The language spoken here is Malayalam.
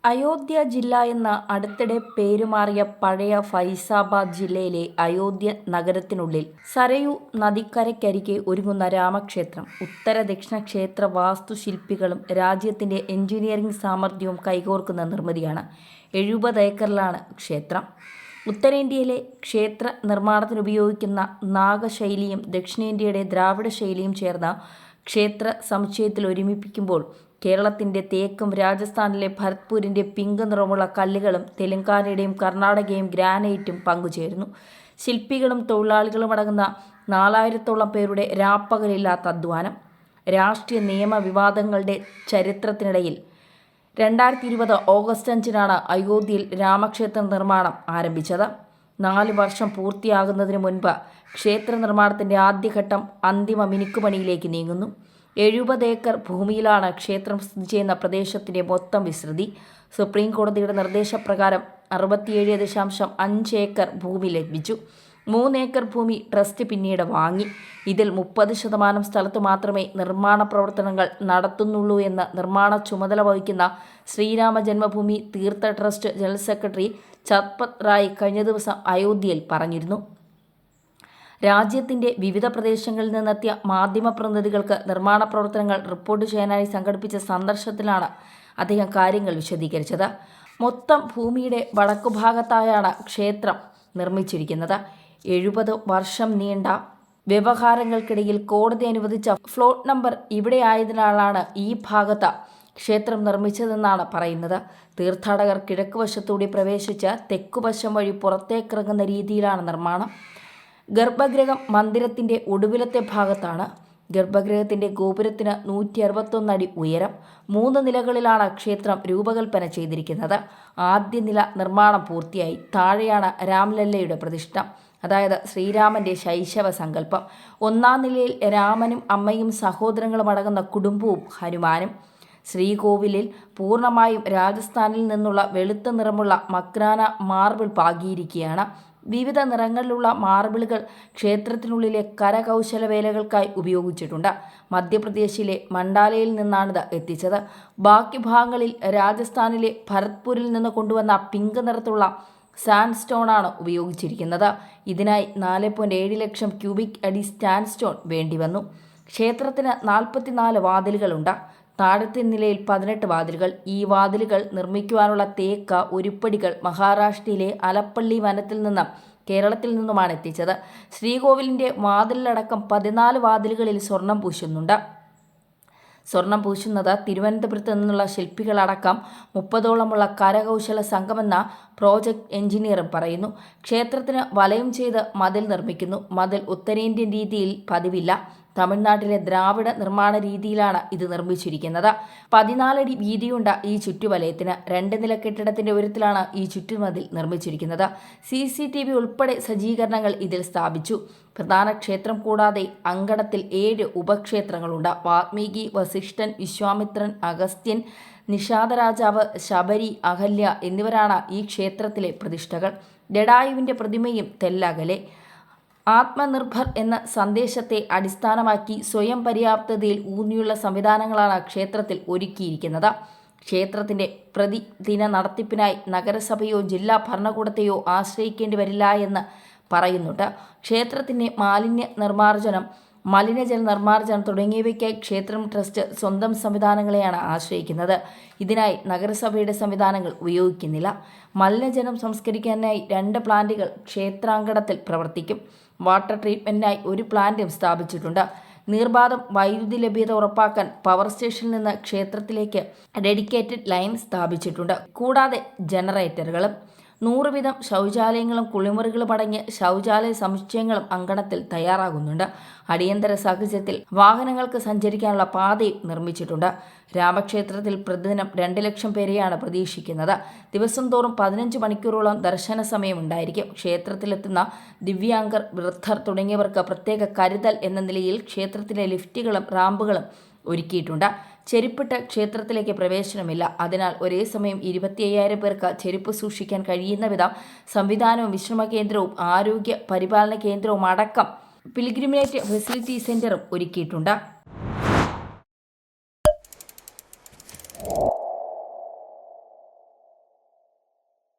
അയോധ്യ ജില്ല എന്ന അടുത്തിടെ പേരുമാറിയ പഴയ ഫൈസാബാദ് ജില്ലയിലെ അയോധ്യ നഗരത്തിനുള്ളിൽ സരയൂ നദിക്കരയ്ക്കരികെ ഒരുങ്ങുന്ന രാമക്ഷേത്രം ഉത്തര ദക്ഷിണ ക്ഷേത്ര വാസ്തുശില്പികളും രാജ്യത്തിൻ്റെ എഞ്ചിനീയറിംഗ് സാമർഥ്യവും കൈകോർക്കുന്ന നിർമ്മിതിയാണ്. 70 ഏക്കറിലാണ് ക്ഷേത്രം. ഉത്തരേന്ത്യയിലെ ക്ഷേത്ര നിർമ്മാണത്തിനുപയോഗിക്കുന്ന നാഗശൈലിയും ദക്ഷിണേന്ത്യയുടെ ദ്രാവിഡ ശൈലിയും ചേർന്ന ക്ഷേത്ര സമുച്ചയത്തിൽ ഒരുമിപ്പിക്കുമ്പോൾ കേരളത്തിൻ്റെ തേക്കും രാജസ്ഥാനിലെ ഭരത്പൂരിൻ്റെ പിങ്ക് നിറമുള്ള കല്ലുകളും തെലങ്കാനയുടെയും കർണാടകയും ഗ്രാനൈറ്റും പങ്കുചേരുന്നു. ശില്പികളും തൊഴിലാളികളും അടങ്ങുന്ന 4000-ഓളം പേരുടെ രാപ്പകലില്ലാത്ത അധ്വാനം. രാഷ്ട്രീയ നിയമ വിവാദങ്ങളുടെ ചരിത്രത്തിനിടയിൽ 2020 ഓഗസ്റ്റ് 5-നാണ് അയോധ്യയിൽ രാമക്ഷേത്ര നിർമ്മാണം ആരംഭിച്ചത്. 4 വർഷം പൂർത്തിയാകുന്നതിന് മുൻപ് ക്ഷേത്ര നിർമ്മാണത്തിൻ്റെ ആദ്യഘട്ടം അന്തിമ മിനുക്കുപണിയിലേക്ക് നീങ്ങുന്നു. 70 ഏക്കർ ഭൂമിയിലാണ് ക്ഷേത്രം സ്ഥിതി ചെയ്യുന്ന പ്രദേശത്തിൻ്റെ മൊത്തം വിസ്തൃതി. സുപ്രീം കോടതിയുടെ നിർദ്ദേശപ്രകാരം 67.5 ഏക്കർ ഭൂമി ലഭിച്ചു. 3 ഏക്കർ ഭൂമി ട്രസ്റ്റ് പിന്നീട് വാങ്ങി. ഇതിൽ 30% സ്ഥലത്ത് മാത്രമേ നിർമ്മാണ പ്രവർത്തനങ്ങൾ നടത്തുന്നുള്ളൂ എന്ന് നിർമ്മാണ ചുമതല വഹിക്കുന്ന ശ്രീരാമ ജന്മഭൂമി തീർത്ഥ ട്രസ്റ്റ് ജനറൽ സെക്രട്ടറി ചത്പത് റായ് കഴിഞ്ഞ ദിവസം അയോധ്യയിൽ പറഞ്ഞിരുന്നു. രാജ്യത്തിൻ്റെ വിവിധ പ്രദേശങ്ങളിൽ നിന്നെത്തിയ മാധ്യമപ്രതിനിധികൾക്ക് നിർമ്മാണ പ്രവർത്തനങ്ങൾ റിപ്പോർട്ട് ചെയ്യാനായി സംഘടിപ്പിച്ച സന്ദർശനത്തിലാണ് അദ്ദേഹം കാര്യങ്ങൾ വിശദീകരിച്ചത്. മൊത്തം ഭൂമിയുടെ വടക്കുഭാഗത്തായാണ് ക്ഷേത്രം നിർമ്മിച്ചിരിക്കുന്നത്. 70 വർഷം നീണ്ട വ്യവഹാരങ്ങൾക്കിടയിൽ കോടതി അനുവദിച്ച ഫ്ലോട്ട് നമ്പർ ഇവിടെയായതിനാലാണ് ഈ ഭാഗത്ത് ക്ഷേത്രം നിർമ്മിച്ചതെന്നാണ് പറയുന്നത്. തീർത്ഥാടകർ കിഴക്കുവശത്തൂടി പ്രവേശിച്ച് തെക്കുവശം വഴി പുറത്തേക്കിറങ്ങുന്ന രീതിയിലാണ് നിർമ്മാണം. ഗർഭഗൃഹം മന്ദിരത്തിൻ്റെ ഒടുവിലത്തെ ഭാഗത്താണ്. ഗർഭഗൃഹത്തിൻ്റെ ഗോപുരത്തിന് 161 അടി ഉയരം. 3 നിലകളിലാണ് ക്ഷേത്രം രൂപകൽപ്പന ചെയ്തിരിക്കുന്നത്. ആദ്യ നില നിർമ്മാണം പൂർത്തിയായി. താഴെയാണ് രാംലല്ലയുടെ പ്രതിഷ്ഠ, അതായത് ശ്രീരാമൻ്റെ ശൈശവ സങ്കല്പം. 1-ാം നിലയിൽ രാമനും അമ്മയും സഹോദരങ്ങളും അടങ്ങുന്ന കുടുംബവും ഹനുമാനും. ശ്രീകോവിലിൽ പൂർണ്ണമായും രാജസ്ഥാനിൽ നിന്നുള്ള വെളുത്ത നിറമുള്ള മക്രാന മാർബിൾ പാകിയിരിക്കുകയാണ്. വിവിധ നിറങ്ങളിലുള്ള മാർബിളുകൾ ക്ഷേത്രത്തിനുള്ളിലെ കരകൗശല വേലകൾക്കായി ഉപയോഗിച്ചിട്ടുണ്ട്. മധ്യപ്രദേശിലെ മണ്ഡാലയിൽ നിന്നാണിത് എത്തിച്ചത്. ബാക്കി ഭാഗങ്ങളിൽ രാജസ്ഥാനിലെ ഭരത്പൂരിൽ നിന്ന് കൊണ്ടുവന്ന പിങ്ക് നിറത്തുള്ള സാൻഡ് സ്റ്റോണാണ് ഉപയോഗിച്ചിരിക്കുന്നത്. ഇതിനായി 4.7 ലക്ഷം ക്യൂബിക് അടി സാൻഡ് സ്റ്റോൺ വേണ്ടിവന്നു. ക്ഷേത്രത്തിന് 44 വാതിലുകളുണ്ട്. താഴത്തെ നിലയിൽ 18 വാതിലുകൾ. ഈ വാതിലുകൾ നിർമ്മിക്കുവാനുള്ള തേക്ക് ഉരുപ്പടികൾ മഹാരാഷ്ട്രയിലെ അലപ്പള്ളി വനത്തിൽ നിന്നും കേരളത്തിൽ നിന്നുമാണ് എത്തിച്ചത്. ശ്രീകോവിലിൻ്റെ വാതിലിലടക്കം 14 വാതിലുകളിൽ സ്വർണം പൂശുന്നുണ്ട്. സ്വർണം പൂശുന്നത് തിരുവനന്തപുരത്ത് നിന്നുള്ള ശില്പികളടക്കം 30ഓളമുള്ള കരകൗശല സംഘമെന്ന പ്രോജക്ട് എഞ്ചിനീയറും പറയുന്നു. ക്ഷേത്രത്തിന് വലയം ചെയ്ത് മതിൽ നിർമ്മിക്കുന്നു. മതിൽ ഉത്തരേന്ത്യൻ രീതിയിൽ പതിവില്ല. തമിഴ്നാട്ടിലെ ദ്രാവിഡ നിർമ്മാണ രീതിയിലാണ് ഇത് നിർമ്മിച്ചിരിക്കുന്നത്. 14 അടി വീതിയുണ്ട് ഈ ചുറ്റുവലയത്തിന്. 2 നില കെട്ടിടത്തിൻ്റെ ഉയരത്തിലാണ് ഈ ചുറ്റുമതിൽ നിർമ്മിച്ചിരിക്കുന്നത്. CCTV ഉൾപ്പെടെ സജ്ജീകരണങ്ങൾ ഇതിൽ സ്ഥാപിച്ചു. പ്രധാന ക്ഷേത്രം കൂടാതെ അങ്കണത്തിൽ 7 ഉപക്ഷേത്രങ്ങളുണ്ട്. വാൽമീകി, വസിഷ്ഠൻ, വിശ്വാമിത്രൻ, അഗസ്ത്യൻ, നിഷാദരാജാവ്, ശബരി, അഹല്യ എന്നിവരാണ് ഈ ക്ഷേത്രത്തിലെ പ്രതിഷ്ഠകൾ. ജടായുവിൻ്റെ പ്രതിമയും തെല്ലകലെ. ആത്മനിർഭർ എന്ന സന്ദേശത്തെ അടിസ്ഥാനമാക്കി സ്വയം പര്യാപ്തതയിൽ ഊന്നിയുള്ള സംവിധാനങ്ങളാണ് ക്ഷേത്രത്തിൽ ഒരുക്കിയിരിക്കുന്നത്. ക്ഷേത്രത്തിൻ്റെ പ്രതിദിന നടത്തിപ്പിനായി നഗരസഭയോ ജില്ലാ ഭരണകൂടത്തെയോ ആശ്രയിക്കേണ്ടി വരില്ല എന്ന് പറയുന്നുണ്ട്. ക്ഷേത്രത്തിൻ്റെ മലിനജല നിർമ്മാർജ്ജനം തുടങ്ങിയവയ്ക്കായി ക്ഷേത്രം ട്രസ്റ്റ് സ്വന്തം സംവിധാനങ്ങളെയാണ് ആശ്രയിക്കുന്നത്. ഇതിനായി നഗരസഭയുടെ സംവിധാനങ്ങൾ ഉപയോഗിക്കുന്നില്ല. മലിനജലം സംസ്കരിക്കാനായി 2 പ്ലാന്റുകൾ ക്ഷേത്രാങ്കണത്തിൽ പ്രവർത്തിക്കും. വാട്ടർ ട്രീറ്റ്മെൻറ്റിനായി 1 പ്ലാന്റും സ്ഥാപിച്ചിട്ടുണ്ട്. നീർബാധം വൈദ്യുതി ലഭ്യത ഉറപ്പാക്കാൻ പവർ സ്റ്റേഷനിൽ നിന്ന് ക്ഷേത്രത്തിലേക്ക് ഡെഡിക്കേറ്റഡ് ലൈൻ സ്ഥാപിച്ചിട്ടുണ്ട്. കൂടാതെ ജനറേറ്ററുകളും 100 വീതം ശൗചാലയങ്ങളും കുളിമുറികളും അടങ്ങിയ ശൗചാലയ സമുച്ചയങ്ങളും അങ്കണത്തിൽ തയ്യാറാകുന്നുണ്ട്. അടിയന്തര സാഹചര്യത്തിൽ വാഹനങ്ങൾക്ക് സഞ്ചരിക്കാനുള്ള പാതയും നിർമ്മിച്ചിട്ടുണ്ട്. രാമക്ഷേത്രത്തിൽ പ്രതിദിനം 2 ലക്ഷം പേരെയാണ് പ്രതീക്ഷിക്കുന്നത്. ദിവസം തോറും 15 മണിക്കൂറോളം ദർശന സമയം ഉണ്ടായിരിക്കും. ക്ഷേത്രത്തിലെത്തുന്ന ദിവ്യാംഗർ, വൃദ്ധർ തുടങ്ങിയവർക്ക് പ്രത്യേക കരുതൽ എന്ന നിലയിൽ ക്ഷേത്രത്തിലെ ലിഫ്റ്റുകളും റാമ്പുകളും ഒരുക്കിയിട്ടുണ്ട്. ചെരുപ്പിട്ട് ക്ഷേത്രത്തിലേക്ക് പ്രവേശനമില്ല. അതിനാൽ ഒരേ സമയം 25,000 പേർക്ക് ചെരുപ്പ് സൂക്ഷിക്കാൻ കഴിയുന്ന വിധം സംവിധാനവും വിശ്രമ കേന്ദ്രവും ആരോഗ്യ പരിപാലന കേന്ദ്രവും അടക്കം പിൽഗ്രിമേജ് ഫെസിലിറ്റി സെൻ്ററും ഒരുക്കിയിട്ടുണ്ട്.